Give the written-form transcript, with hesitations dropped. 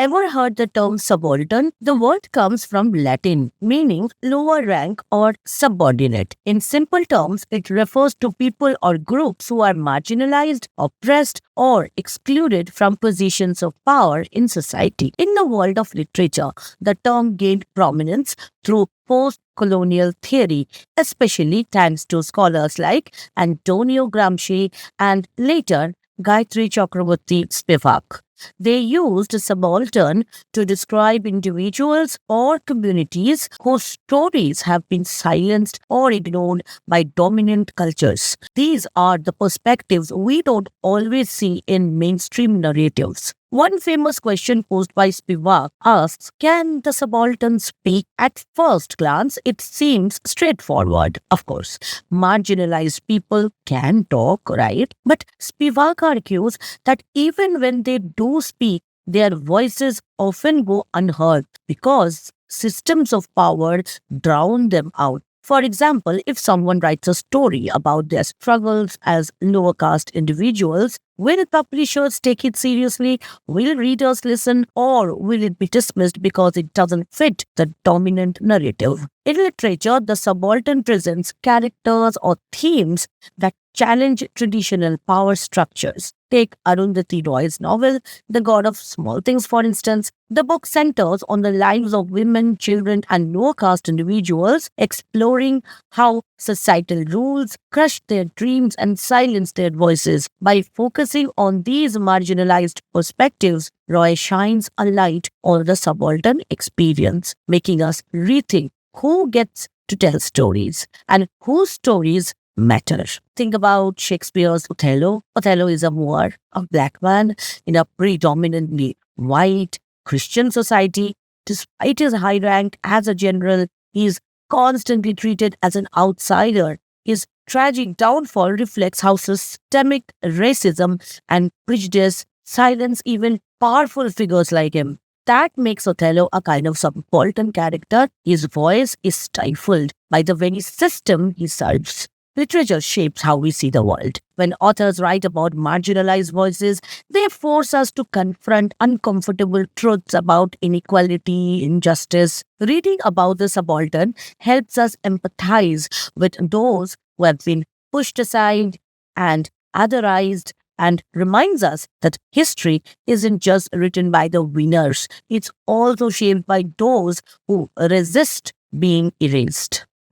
Ever heard the term subaltern? The word comes from Latin, meaning lower rank or subordinate. In simple terms, it refers to people or groups who are marginalized, oppressed, or excluded from positions of power in society. In the world of literature, the term gained prominence through post-colonial theory, especially thanks to scholars like Antonio Gramsci and later Gayatri Chakraborty Spivak. They used subaltern to describe individuals or communities whose stories have been silenced or ignored by dominant cultures. These are the perspectives we don't always see in mainstream narratives. One famous question posed by Spivak asks, can the subaltern speak? At first glance, it seems straightforward. Of course, marginalized people can talk, right? But Spivak argues that even when they do speak, their voices often go unheard because systems of power drown them out. For example, if someone writes a story about their struggles as lower caste individuals, will publishers take it seriously? Will readers listen? Or will it be dismissed because it doesn't fit the dominant narrative? In literature, the subaltern presents characters or themes that challenge traditional power structures. Take Arundhati Roy's novel, The God of Small Things, for instance. The book centers on the lives of women, children, and lower caste individuals, exploring how societal rules crush their dreams and silence their voices. By focusing on these marginalized perspectives, Roy shines a light on the subaltern experience, making us rethink who gets to tell stories and whose stories matter. Think about Shakespeare's Othello. Othello is a Moor, a black man in a predominantly white Christian society. Despite his high rank as a general, he is constantly treated as an outsider. His tragic downfall reflects how systemic racism and prejudice silence even powerful figures like him. That makes Othello a kind of subaltern character. His voice is stifled by the very system he serves. Literature shapes how we see the world. When authors write about marginalized voices, they force us to confront uncomfortable truths about inequality, injustice. Reading about the subaltern helps us empathize with those who have been pushed aside and otherized, and reminds us that history isn't just written by the winners, it's also shaped by those who resist being erased.